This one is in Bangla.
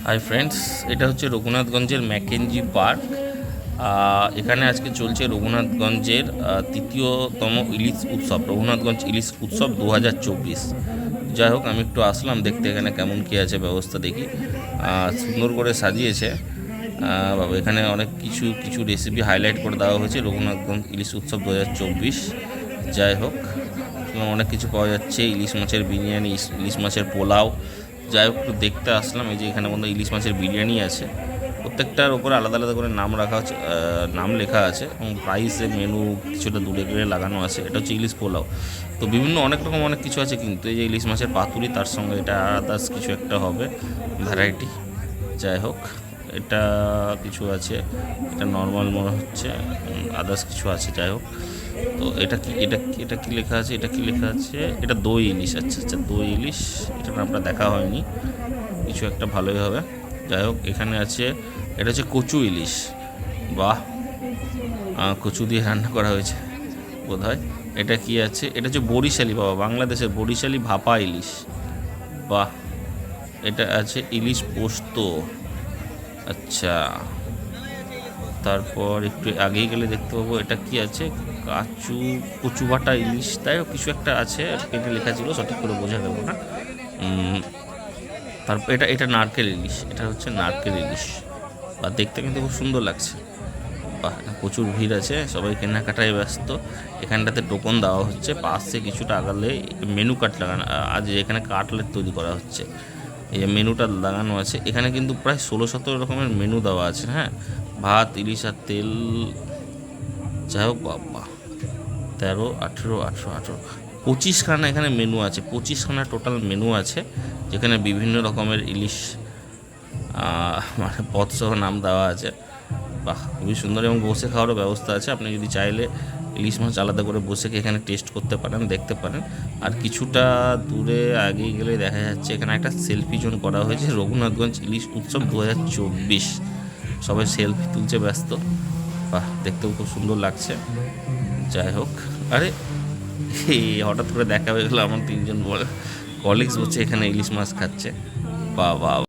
হাই ফ্রেন্ডস, এটা হচ্ছে রঘুনাথগঞ্জের ম্যাকেঞ্জি পার্ক। এখানে আজকে চলছে রঘুনাথগঞ্জের তৃতীয়তম ইলিশ উৎসব, রঘুনাথগঞ্জ ইলিশ উৎসব 2024। যাই হোক, আমি একটু আসলাম দেখতে এখানে কেমন কী আছে ব্যবস্থা দেখি। সুন্দর করে সাজিয়েছে বাবা। এখানে অনেক কিছু রেসিপি হাইলাইট করে দেওয়া হয়েছে, রঘুনাথগঞ্জ ইলিশ উৎসব 2024। যাই হোক, অনেক কিছু পাওয়া যাচ্ছে, ইলিশ মাছের বিরিয়ানি, ইলিশ মাছের পোলাও। যাই হোক, একটু দেখতে আসলাম। এই যে এখানে মধ্যে ইলিশ মাছের বিরিয়ানি আছে, প্রত্যেকটার ওপরে আলাদা আলাদা করে নাম রাখা আছে, নাম লেখা আছে, এবং প্রাইসে মেনু কিছুটা দূরে দূরে লাগানো আছে। এটা হচ্ছে ইলিশ পোলাও। তো বিভিন্ন অনেক রকম অনেক কিছু আছে, কিন্তু এই যে ইলিশ মাছের পাতুরি, তার সঙ্গে এটা আদার্স কিছু একটা হবে ভ্যারাইটি। যাই হোক, এটা কিছু আছে, এটা নর্মাল মনে হচ্ছে, আদার্স কিছু আছে। যাই হোক, তো এটা কি লেখা আছে, এটা কি লেখা আছে, এটা দই ইলিশ। আচ্ছা আচ্ছা, দই ইলিশ, এটা নামটা দেখা হয়নি, কিছু একটা ভালোই হবে। যাই হোক, এখানে আছে, এটা হচ্ছে কচু ইলিশ। বাহ, কচু দিয়ে রান্না করা হয়েছে বোধ হয়। এটা কি আছে, এটা হচ্ছে বরিশালি, বাবা, বাংলাদেশের বরিশালি ভাপা ইলিশ। বাহ, এটা আছে ইলিশ পোস্ত। আচ্ছা, তারপর একটু আগেই গেলে দেখতে পাবো এটা কি আছে, কচু বাটা ইলিশ, তাই কিছু একটা আছে, এটা লেখা ছিল, সঠিক করে বোঝা গেল না। তারপর এটা এটা নারকেল ইলিশ, এটা হচ্ছে নারকেল ইলিশ। বা দেখতে কিন্তু খুব সুন্দর লাগছে। বাহ, প্রচুর ভিড় আছে, সবাই কেনাকাটায় ব্যস্ত। এখানটাতে টোকন দেওয়া হচ্ছে, পাশে কিছুটা আগালে মেনু কার্ড লাগানো, আজ এখানে কাটলেট তৈরি করা হচ্ছে, এই যে মেনুটা লাগানো আছে। এখানে কিন্তু প্রায় 16-17 রকমের মেনু দেওয়া আছে। হ্যাঁ, ভাত, ইলিশ আর তেল। যাই হোক বাবা, 13, 18, 18, 18, 25খানা এখানে মেনু আছে, 25খানা টোটাল মেনু আছে, যেখানে বিভিন্ন রকমের ইলিশ মানে পদসহ নাম দেওয়া আছে। বাহ, খুবই সুন্দর, এবং বসে খাওয়ারও ব্যবস্থা আছে। আপনি যদি চাইলে ইলিশ মাছ আলাদা করে বসে এখানে টেস্ট করতে পারেন, দেখতে পারেন। আর কিছুটা দূরে আগিয়ে গেলে দেখা যাচ্ছে এখানে একটা সেলফি জোন করা হয়েছে, রঘুনাথগঞ্জ ইলিশ উৎসব 2024। সবাই সেলফি তুলছে, ব্যস্ত। বাহ, দেখতেও খুব সুন্দর লাগছে। যাই হোক, আরে এই হঠাৎ করে দেখা হয়ে গেলো, আমার 3জন কলিগস বলছে এখানে ইলিশ মাছ খাচ্ছে। বাহ বাহ।